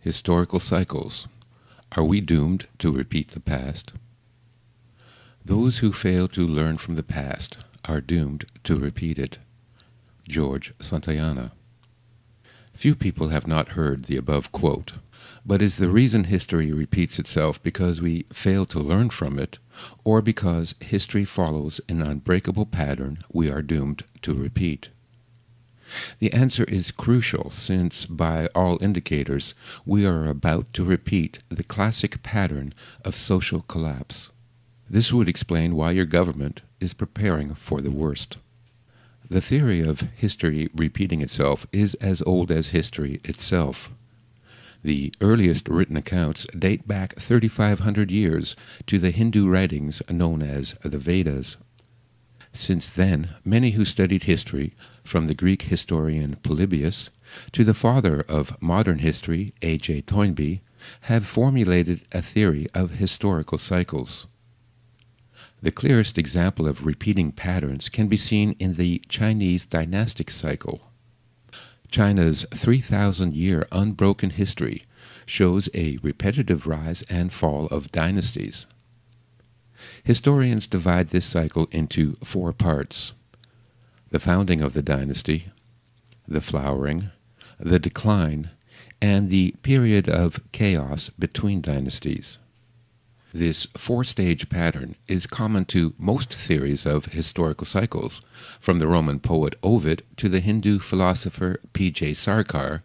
Historical cycles. Are we doomed to repeat the past? Those who fail to learn from the past are doomed to repeat it. George Santayana. Few people have not heard the above quote, but is the reason history repeats itself because we fail to learn from it, or because history follows an unbreakable pattern we are doomed to repeat? The answer is crucial since, by all indicators, we are about to repeat the classic pattern of social collapse. This would explain why your government is preparing for the worst. The theory of history repeating itself is as old as history itself. The earliest written accounts date back 3,500 years to the Hindu writings known as the Vedas. Since then, many who studied history, from the Greek historian Polybius to the father of modern history, A.J. Toynbee, have formulated a theory of historical cycles. The clearest example of repeating patterns can be seen in the Chinese dynastic cycle. China's 3,000-year unbroken history shows a repetitive rise and fall of dynasties. Historians divide this cycle into 4 parts: the founding of the dynasty, the flowering, the decline, and the period of chaos between dynasties. This 4-stage pattern is common to most theories of historical cycles, from the Roman poet Ovid to the Hindu philosopher P.J. Sarkar,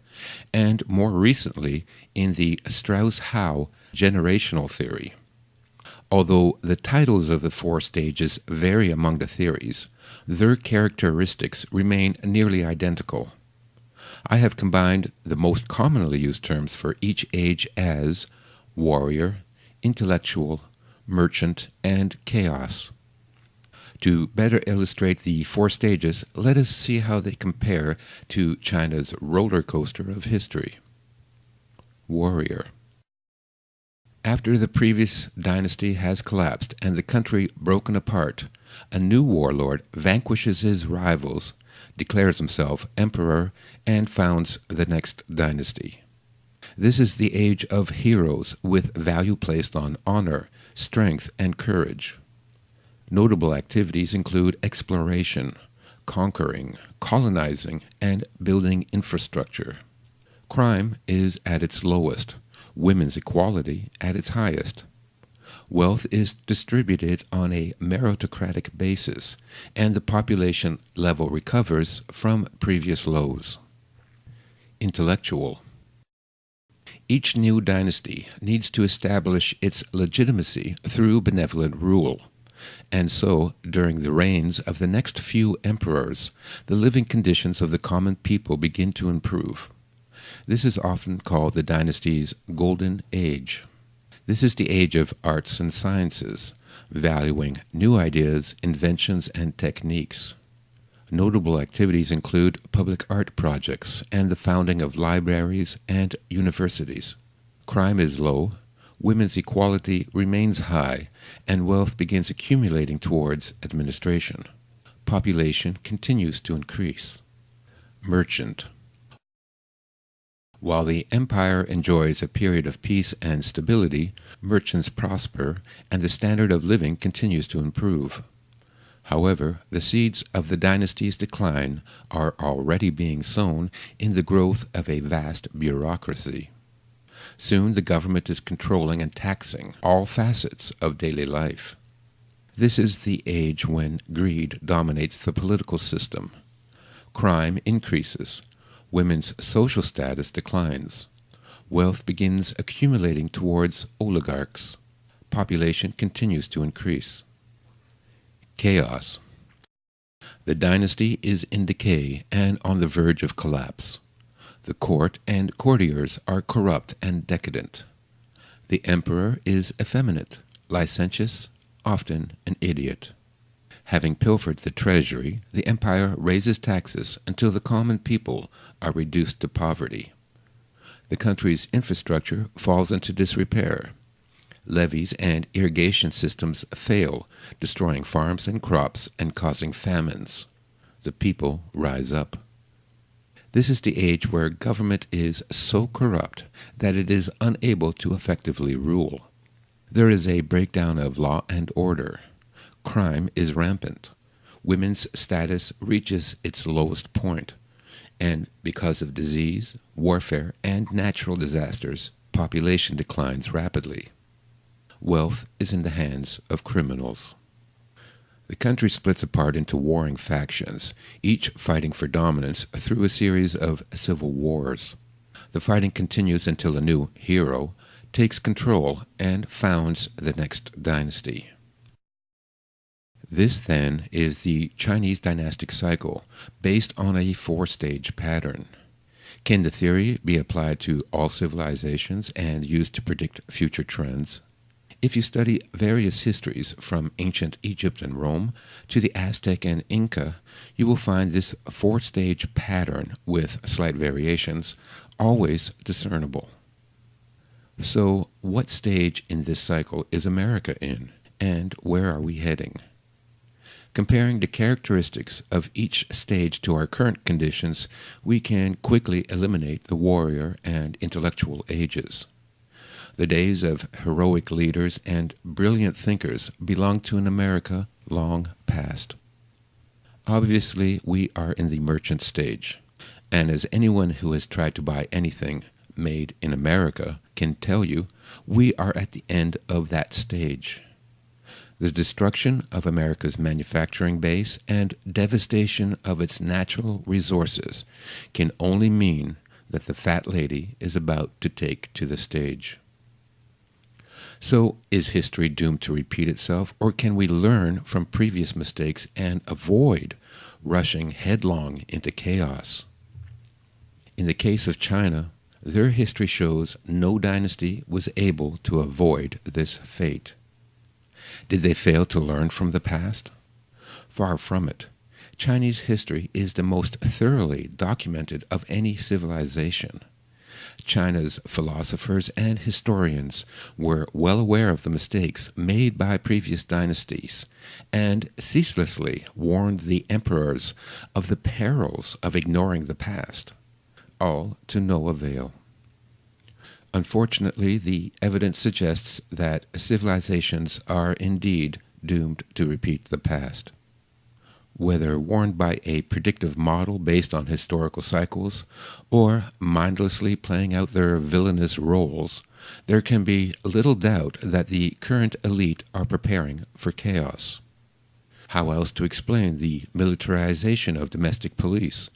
and more recently in the Strauss-Howe generational theory. Although the titles of the 4 stages vary among the theories, their characteristics remain nearly identical. I have combined the most commonly used terms for each age as warrior, intellectual, merchant, and chaos. To better illustrate the 4 stages, let us see how they compare to China's roller coaster of history. Warrior. After the previous dynasty has collapsed and the country broken apart, a new warlord vanquishes his rivals, declares himself emperor, and founds the next dynasty. This is the age of heroes, with value placed on honor, strength, and courage. Notable activities include exploration, conquering, colonizing, and building infrastructure. Crime is at its lowest, women's equality at its highest. Wealth is distributed on a meritocratic basis, and the population level recovers from previous lows. Intellectual. Each new dynasty needs to establish its legitimacy through benevolent rule, and so, during the reigns of the next few emperors, the living conditions of the common people begin to improve. This is often called the dynasty's golden age. This is the age of arts and sciences, valuing new ideas, inventions, and techniques. Notable activities include public art projects and the founding of libraries and universities. Crime is low, women's equality remains high, and wealth begins accumulating towards administration. Population continues to increase. Merchant. While the empire enjoys a period of peace and stability, merchants prosper, and the standard of living continues to improve. However, the seeds of the dynasty's decline are already being sown in the growth of a vast bureaucracy. Soon the government is controlling and taxing all facets of daily life. This is the age when greed dominates the political system. Crime increases. Women's social status declines. Wealth begins accumulating towards oligarchs. Population continues to increase. Chaos. The dynasty is in decay and on the verge of collapse. The court and courtiers are corrupt and decadent. The emperor is effeminate, licentious, often an idiot. Having pilfered the treasury, the empire raises taxes until the common people are reduced to poverty. The country's infrastructure falls into disrepair. Levees and irrigation systems fail, destroying farms and crops and causing famines. The people rise up. This is the age where government is so corrupt that it is unable to effectively rule. There is a breakdown of law and order. Crime is rampant. Women's status reaches its lowest point, and because of disease, warfare, and natural disasters, population declines rapidly. Wealth is in the hands of criminals. The country splits apart into warring factions, each fighting for dominance through a series of civil wars. The fighting continues until a new hero takes control and founds the next dynasty. This, then, is the Chinese dynastic cycle, based on a four-stage pattern. Can the theory be applied to all civilizations and used to predict future trends? If you study various histories from ancient Egypt and Rome to the Aztec and Inca, you will find this four-stage pattern, with slight variations, always discernible. So, what stage in this cycle is America in, and where are we heading? Comparing the characteristics of each stage to our current conditions, we can quickly eliminate the warrior and intellectual ages. The days of heroic leaders and brilliant thinkers belong to an America long past. Obviously, we are in the merchant stage, and as anyone who has tried to buy anything made in America can tell you, we are at the end of that stage. The destruction of America's manufacturing base and devastation of its natural resources can only mean that the fat lady is about to take to the stage. So, is history doomed to repeat itself, or can we learn from previous mistakes and avoid rushing headlong into chaos? In the case of China, their history shows no dynasty was able to avoid this fate. Did they fail to learn from the past? Far from it. Chinese history is the most thoroughly documented of any civilization. China's philosophers and historians were well aware of the mistakes made by previous dynasties and ceaselessly warned the emperors of the perils of ignoring the past, all to no avail. Unfortunately, the evidence suggests that civilizations are indeed doomed to repeat the past. Whether warned by a predictive model based on historical cycles, or mindlessly playing out their villainous roles, there can be little doubt that the current elite are preparing for chaos. How else to explain the militarization of domestic police,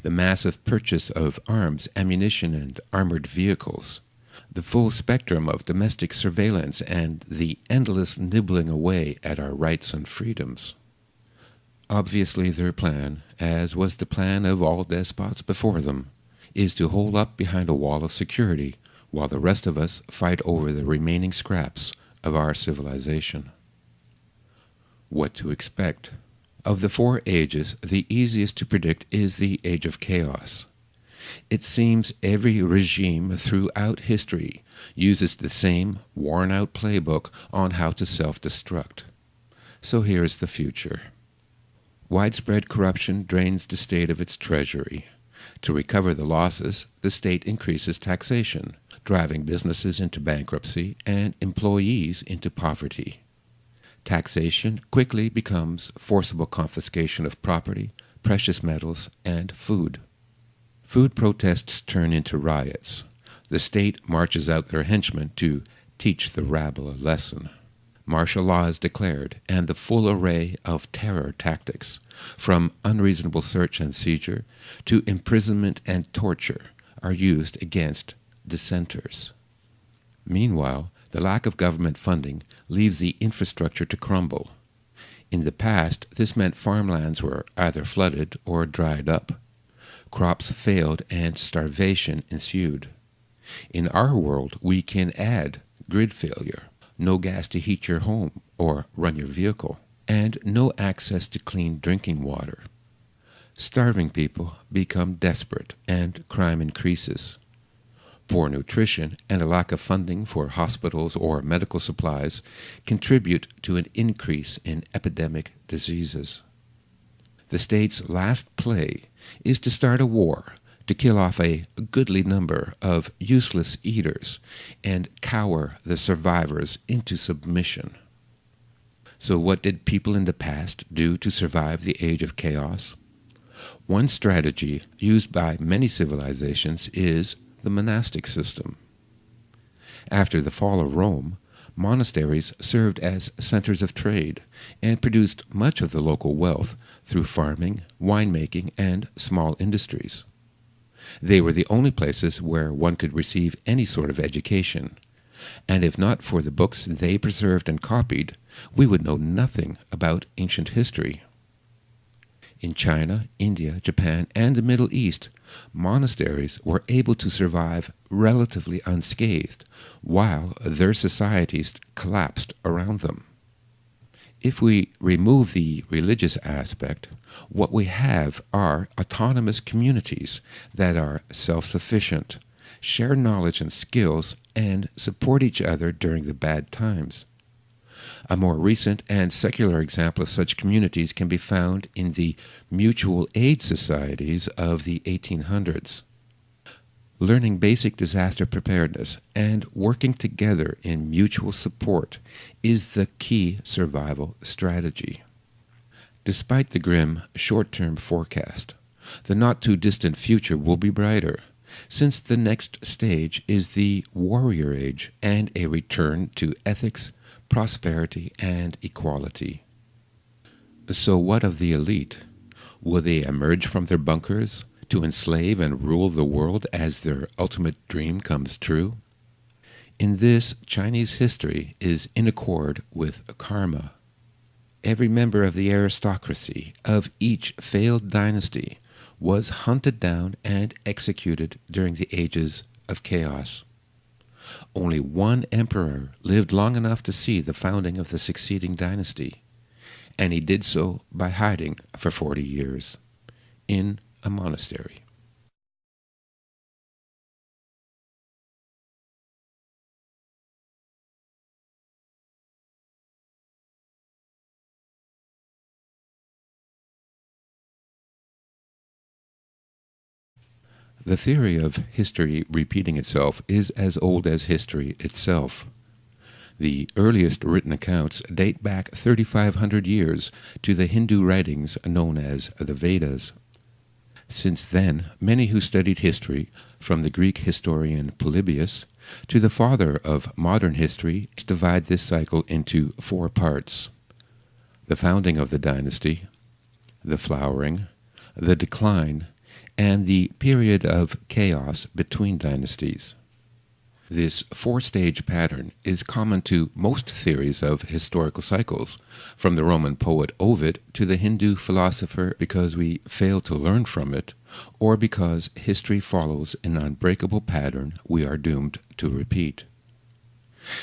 the massive purchase of arms, ammunition, and armored vehicles, the full spectrum of domestic surveillance, and the endless nibbling away at our rights and freedoms? Obviously, their plan, as was the plan of all despots before them, is to hole up behind a wall of security while the rest of us fight over the remaining scraps of our civilization. What to expect? Of the four ages, the easiest to predict is the age of chaos. It seems every regime throughout history uses the same worn-out playbook on how to self-destruct. So here is the future. Widespread corruption drains the state of its treasury. To recover the losses, the state increases taxation, driving businesses into bankruptcy and employees into poverty. Taxation quickly becomes forcible confiscation of property, precious metals, and food. Food protests turn into riots. The state marches out their henchmen to teach the rabble a lesson. Martial law is declared, and the full array of terror tactics, from unreasonable search and seizure to imprisonment and torture, are used against dissenters. Meanwhile, the lack of government funding leaves the infrastructure to crumble. In the past, this meant farmlands were either flooded or dried up. Crops failed and starvation ensued. In our world, we can add grid failure, no gas to heat your home or run your vehicle, and no access to clean drinking water. Starving people become desperate and crime increases. Poor nutrition and a lack of funding for hospitals or medical supplies contribute to an increase in epidemic diseases. The state's last play is to start a war to kill off a goodly number of useless eaters and cower the survivors into submission. So what did people in the past do to survive the age of chaos? One strategy used by many civilizations is the monastic system. After the fall of Rome, monasteries served as centers of trade and produced much of the local wealth through farming, winemaking, and small industries. They were the only places where one could receive any sort of education, and if not for the books they preserved and copied, we would know nothing about ancient history. In China, India, Japan, and the Middle East, monasteries were able to survive relatively unscathed, while their societies collapsed around them. If we remove the religious aspect, what we have are autonomous communities that are self-sufficient, share knowledge and skills, and support each other during the bad times. A more recent and secular example of such communities can be found in the mutual aid societies of the 1800s. Learning basic disaster preparedness and working together in mutual support is the key survival strategy. Despite the grim short-term forecast, the not-too-distant future will be brighter, since the next stage is the warrior age and a return to ethics, prosperity, and equality. So what of the elite? Will they emerge from their bunkers to enslave and rule the world as their ultimate dream comes true? In this, Chinese history is in accord with karma. Every member of the aristocracy of each failed dynasty was hunted down and executed during the ages of chaos. Only one emperor lived long enough to see the founding of the succeeding dynasty, and he did so by hiding for 40 years in a monastery. The theory of history repeating itself is as old as history itself. The earliest written accounts date back 3,500 years to the Hindu writings known as the Vedas. Since then, many who studied history, from the Greek historian Polybius to the father of modern history, divide this cycle into 4 parts: the founding of the dynasty, the flowering, the decline, and the period of chaos between dynasties. This 4-stage pattern is common to most theories of historical cycles, from the Roman poet Ovid to the Hindu philosopher, because we fail to learn from it, or because history follows an unbreakable pattern we are doomed to repeat.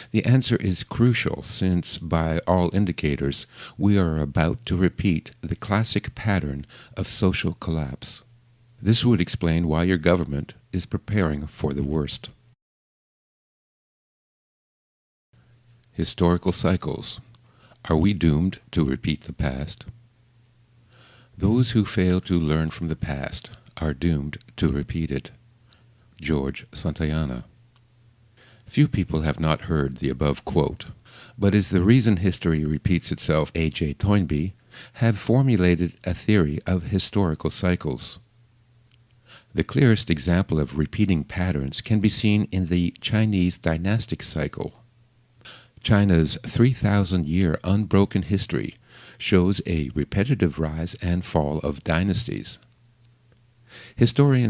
The answer is crucial, since by all indicators we are about to repeat the classic pattern of social collapse. This would explain why your government is preparing for the worst. Historical cycles. Are we doomed to repeat the past? Those who fail to learn from the past are doomed to repeat it. George Santayana. Few people have not heard the above quote, but is the reason history repeats itself. A.J. Toynbee have formulated a theory of historical cycles. The clearest example of repeating patterns can be seen in the Chinese dynastic cycle. China's 3,000-year unbroken history shows a repetitive rise and fall of dynasties. Historians